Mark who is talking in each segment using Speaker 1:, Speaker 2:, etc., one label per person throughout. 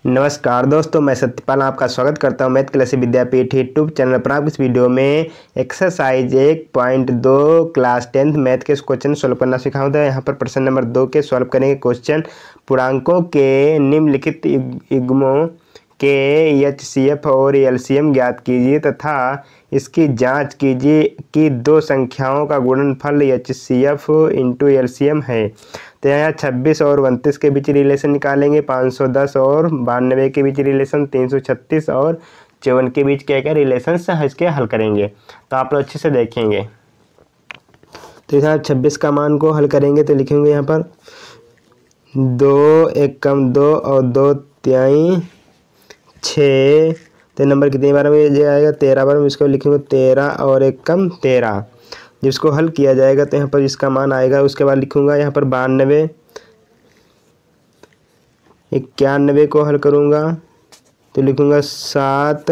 Speaker 1: नमस्कार दोस्तों, मैं सत्यपाल आपका स्वागत करता हूं मैथ क्लास विद्यापीठ यूट्यूब चैनल पर। आप इस वीडियो में एक्सरसाइज 1.2 क्लास 10th मैथ के क्वेश्चन सॉल्व करना सिखाऊंगा। यहाँ पर प्रश्न नंबर 2 के सॉल्व करेंगे क्वेश्चन। पूर्णांकों के निम्नलिखित युग्मों के एचसीएफ और एलसीएम ज्ञात कीजिए तथा इसकी जांच कीजिए कि दो संख्याओं का गुणनफल एचसीएफ इंटू एलसीएम है। तो यहाँ 26 और 29 के बीच रिलेशन निकालेंगे, 510 और 92 के बीच रिलेशन, 336 और 54 के बीच क्या क्या रिलेशन है इसके हल करेंगे। तो आप लोग अच्छे से देखेंगे। तो यहाँ 26 का मान को हल करेंगे तो लिखेंगे यहाँ पर 2 1 कम 2 और 2 तिहाई 6। तो नंबर कितनी बार में ये आएगा 13 बार में। इसको लिखेंगे 13 और 1 कम 13। जिसको हल किया जाएगा तो यहाँ पर इसका मान आएगा। उसके बाद लिखूंगा यहाँ पर 92 91 को हल करूँगा तो लिखूंगा 7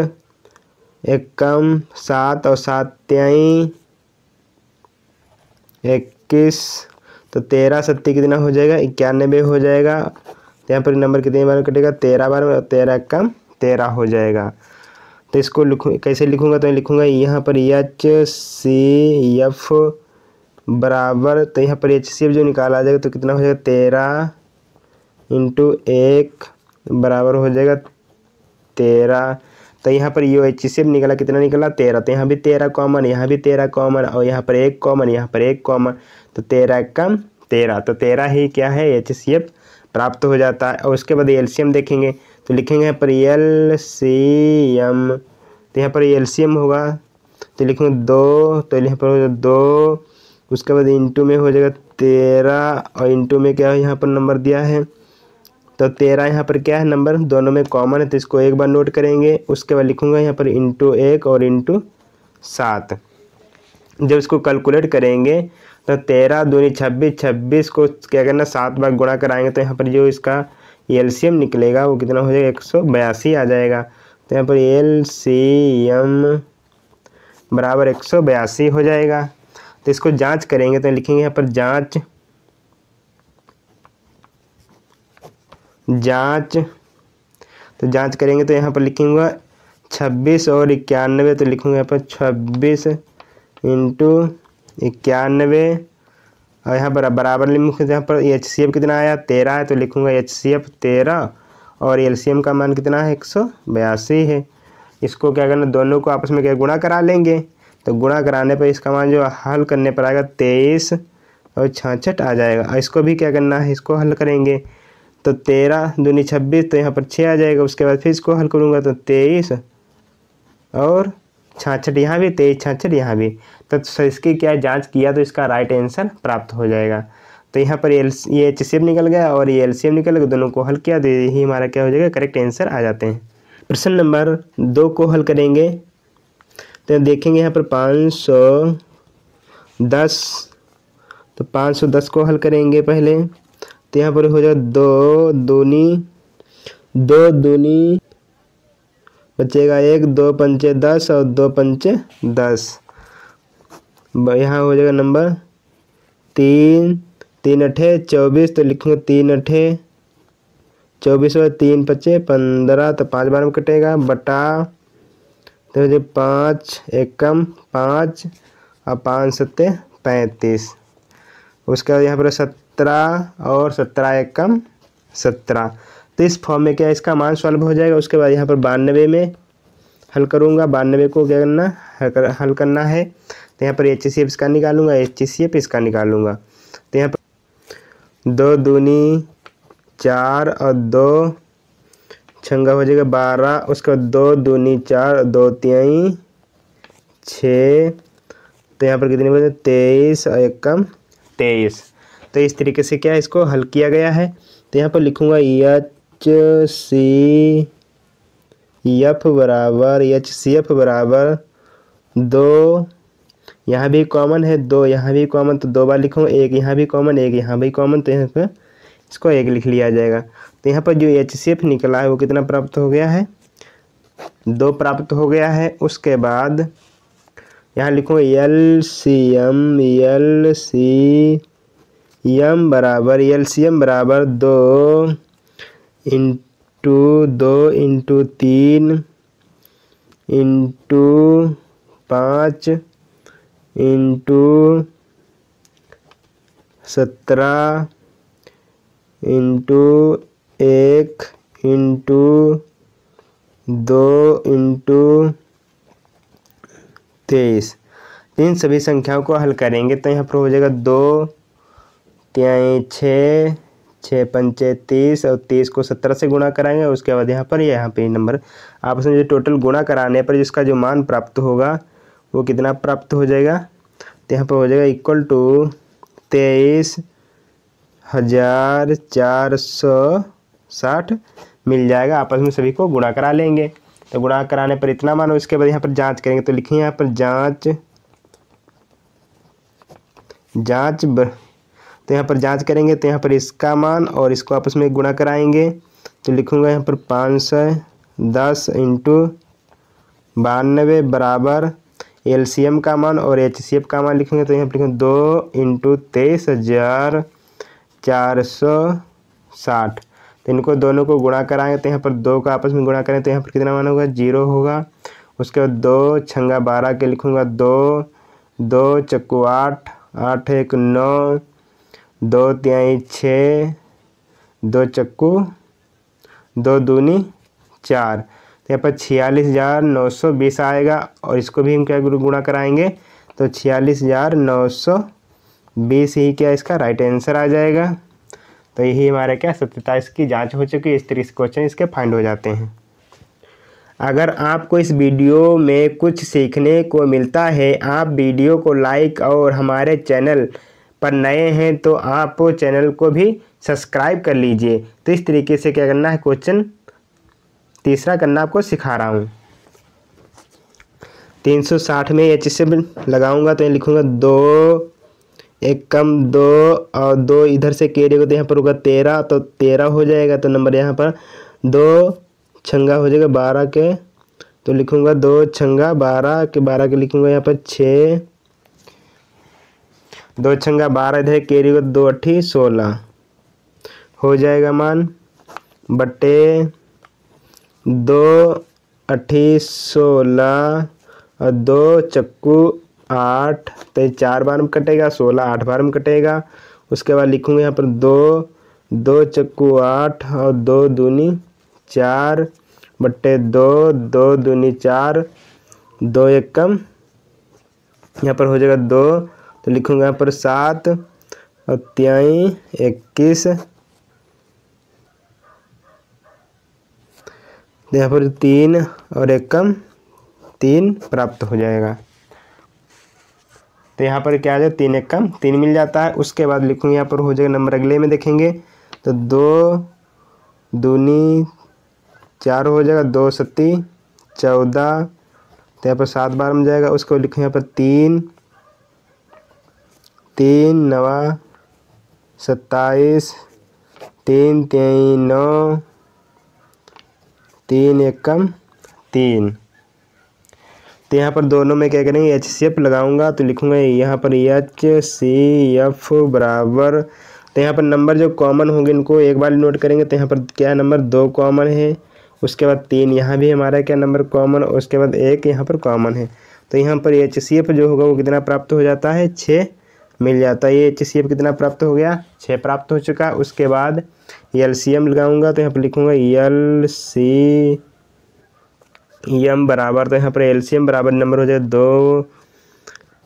Speaker 1: 1 कम 7 और 7 तिहाई 21। तो 13 सत्ती कितना हो जाएगा 91 हो जाएगा। तो यहाँ पर नंबर कितनी बार कटेगा 13 बार में और 13 कम 13 हो जाएगा। तो इसको लिखूँ कैसे लिखूँगा तो लिखूँगा यहाँ पर एच सी एफ बराबर, तो यहाँ पर एच सी एफ जो निकाला आ जाएगा तो कितना हो जाएगा 13 इंटू 1 बराबर हो जाएगा 13। तो यहाँ पर ये एच सी एफ निकला कितना निकला 13। तो यहाँ भी 13 कॉमन, यहाँ भी 13 कॉमन और यहाँ पर 1 कॉमन, यहाँ पर 1 कॉमन। तो 13 कम 13, तो 13 ही क्या है एच सी एफ प्राप्त हो जाता है। और उसके बाद एलसीएम देखेंगे तो लिखेंगे यहाँ पर एलसीएम। तो यहाँ पर एलसीएम होगा तो लिखेंगे 2, तो यहाँ पर हो जाएगा 2। उसके बाद इंटू में हो जाएगा 13 और इंटू में क्या है यहाँ पर नंबर दिया है तो 13 यहाँ पर क्या है नंबर दोनों में कॉमन है तो इसको एक बार नोट करेंगे। उसके बाद लिखूँगा यहाँ पर इंटू 1 और इंटू 7। जब इसको कैलकुलेट करेंगे तो 13 दूनी 26, 26 को क्या करना 7 बार गुणा कराएंगे तो यहाँ पर जो इसका एलसीएम निकलेगा वो कितना हो जाएगा 182 आ जाएगा। तो यहाँ पर एलसीएम बराबर 182 हो जाएगा। तो इसको जांच करेंगे तो लिखेंगे यहाँ पर जांच तो जांच करेंगे तो यहाँ पर लिखूँगा 26 और 91। तो लिखूँगा यहाँ पर 26 इंटू 91 और यहाँ पर बराबर लिखूँगा यहाँ पर एच सी एफ कितना आया 13 है तो लिखूँगा एच सी एफ 13 और एलसीएम का मान कितना है 182 है। इसको क्या करना दोनों को आपस में क्या गुणा करा लेंगे। तो गुणा कराने पर इसका मान जो हल करने पर आएगा 23 और 66 आ जाएगा। और इसको भी क्या करना है इसको हल करेंगे तो 13 दूनी 26 तो यहाँ पर 6 आ जाएगा। उसके बाद फिर इसको हल करूँगा तो 23 और 66 यहाँ भी 23 66 यहाँ भी। तो इसकी क्या जांच किया तो इसका राइट आंसर प्राप्त हो जाएगा। तो यहाँ पर ये एच सी एफ निकल गया और ये एलसीएम निकल गया, दोनों को हल किया तो यही हमारा क्या हो जाएगा करेक्ट आंसर आ जाते हैं। प्रश्न नंबर 2 को हल करेंगे तो देखेंगे यहाँ पर 510। तो 510 को हल करेंगे पहले तो यहाँ पर हो जाएगा 2 दूनी बचेगा 1, 2 पंचे 10 और 2 पंचे 10। यहाँ हो जाएगा नंबर 3 3 अठे 24। तो लिखूँगा 3 अठे 24 और 3 पचे 15। तो 5 बार में कटेगा बटा तो 5 1 कम 5 और 5 सत्ते 35। उसके बाद यहाँ पर 17 और 17 1 कम 17। तो इस फॉर्म में क्या इसका मान सॉल्व हो जाएगा। उसके बाद यहाँ पर 92 में हल करूँगा। 92 को क्या करना हल करना है तो यहाँ पर एच सी एफ इसका निकालूंगा, एच सी एफ इसका निकालूंगा। तो यहाँ पर 2 दूनी 4 और 2 छंगा हो जाएगा 12। उसके बाद 2 दूनी 4 2 तिहाई 6। तो यहाँ पर कितनी बचे 23 और 1 कम 23। तो इस तरीके से क्या इसको हल किया गया है। तो यहाँ पर लिखूँगा एच सी एफ बराबर 2, यहाँ भी कॉमन है 2 यहाँ भी कॉमन तो 2 बार लिखूँगा, 1 यहाँ भी कॉमन 1 यहाँ भी कॉमन तो यहाँ पर इसको 1 लिख लिया जाएगा। तो यहाँ पर जो एच सी एफ निकला है वो कितना प्राप्त हो गया है 2 प्राप्त हो गया है। उसके बाद यहाँ लिखूँगा एलसीएम बराबर 2 into 2 into 3 into 5 into 17 into 1 into 2 into 23। इन सभी संख्याओं को हल करेंगे तो यहाँ पर हो जाएगा 2 3 6 6 पंचे 30 और 30 को 17 से गुणा कराएंगे। उसके बाद यहाँ पे नंबर आपस में जो टोटल गुणा कराने पर जिसका जो मान प्राप्त होगा वो कितना प्राप्त हो जाएगा, तो यहाँ पर हो जाएगा इक्वल टू 23,460 मिल जाएगा। आपस में सभी को गुणा करा लेंगे। तो गुणा कराने पर इतना मान, उसके बाद यहाँ पर जांच करेंगे तो लिखिए यहाँ पर तो यहाँ पर जांच करेंगे तो यहाँ पर इसका मान और इसको आपस में गुणा कराएंगे तो लिखूंगा यहाँ पर 510 इंटू 92 बराबर एलसीएम का मान और एचसीएफ का मान लिखेंगे तो यहाँ पर लिखेंगे 2 इंटू 23,460। तो इनको दोनों को गुणा कराएंगे तो यहाँ पर 2 का आपस में गुणा करें तो यहाँ पर कितना मान होगा, 0 होगा। उसके बाद 2 छंगा 12 के लिखूंगा 2 2 चक्कू 8 8 1 9 2 तिहाई 6 2 चक्कू 2 दूनी 4। तो यहाँ पर 46,920 आएगा और इसको भी हम क्या गुणा कराएंगे तो 46,920 ही क्या इसका राइट आंसर आ जाएगा। तो यही हमारा क्या सत्यता इसकी जांच हो चुकी है। इस तरीके से क्वेश्चन इसके फाइंड हो जाते हैं। अगर आपको इस वीडियो में कुछ सीखने को मिलता है, आप वीडियो को लाइक और हमारे चैनल पर नए हैं तो आप चैनल को भी सब्सक्राइब कर लीजिए। तो इस तरीके से क्या करना है, क्वेश्चन तीसरा करना आपको सिखा रहा हूँ। 360 में एचसीएफ लगाऊंगा तो लिखूंगा 2 1 कम 2 और 2 इधर से कैरी होगा तो यहाँ पर होगा 13 तो 13 हो जाएगा। तो नंबर यहाँ पर 2 छंगा हो जाएगा 12 के तो लिखूंगा 2 छंगा 12 के लिखूंगा यहाँ पर 6 2 छंगा 12 इधर कैरी होगा 2 8 16 हो जाएगा मान बटे 2 8 16 और 2 चक्कू 8 तो 4 बार में कटेगा, 16 8 बार में कटेगा। उसके बाद लिखूंगा यहाँ पर 2 चक्कू 8 और 2 दूनी 4 बट्टे 2 2 दूनी 4 2 1 कम यहाँ पर हो जाएगा 2 तो लिखूंगा यहाँ पर 7 और 3 21 यहाँ पर 3 और 1 कम 3 प्राप्त हो जाएगा। तो यहाँ पर क्या आ जाएगा 3 1 कम 3 मिल जाता है। उसके बाद लिखूंगा यहाँ पर हो जाएगा नंबर अगले में देखेंगे तो 2 दूनी 4 हो जाएगा 2 सत्ती 14 तो यहाँ पर 7 बार में जाएगा। उसको लिखूँ यहाँ पर 3 3 नवा 27 3 3 9 3 1 कम 3। तो यहाँ पर दोनों में क्या करेंगे एचसीएफ लगाऊंगा तो लिखूंगा यहाँ पर एचसीएफ बराबर तो यहाँ पर नंबर जो कॉमन होंगे इनको एक बार नोट करेंगे तो यहाँ पर क्या नंबर 2 कॉमन है। उसके बाद 3 यहाँ भी हमारा क्या नंबर कॉमन, उसके बाद 1 यहाँ पर कॉमन है। तो यहाँ पर एचसीएफ जो होगा वो कितना प्राप्त हो जाता है 6 मिल जाता है। ये एचसीएफ कितना प्राप्त हो गया 6 प्राप्त हो चुका। उसके बाद एलसीएम लगाऊंगा तो यहाँ पर लिखूंगा एलसीएम बराबर तो यहाँ पर एलसीएम बराबर नंबर हो जाए 2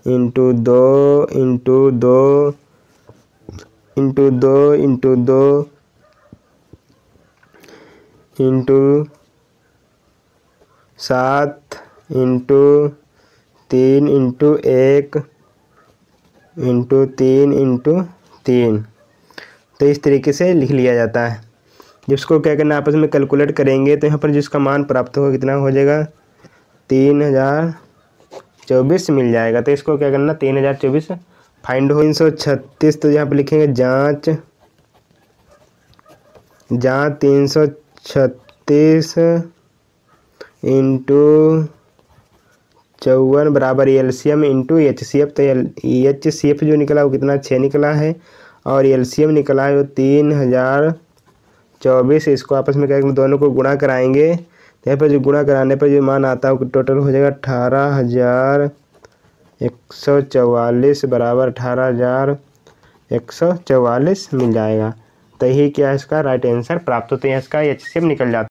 Speaker 1: into 2 into 2 into 2 into 2 into 7 into 3 into 1 into 3 into 3। तो इस तरीके से लिख लिया जाता है। जिसको क्या करना आपस में कैलकुलेट करेंगे तो यहाँ पर जिसका मान प्राप्त होगा कितना हो जाएगा 3024 मिल जाएगा। तो इसको क्या करना 3024 फाइंड हो। 336 तो यहाँ पर लिखेंगे जांच 336 इंटू 54 बराबर एलसीएम इंटू एचसीएफ। तो एचसीएफ जो निकला वो कितना 6 निकला है और एलसीएम निकला है वो 24, इसको आपस में क्या करेंगे, दोनों को गुणा कराएंगे। तो यहाँ पर जो गुणा कराने पर जो मान आता है वो टोटल हो जाएगा 18,144 बराबर 18,144 मिल जाएगा। तो यही क्या है इसका राइट आंसर प्राप्त होते हैं, इसका HCF निकल जाता है।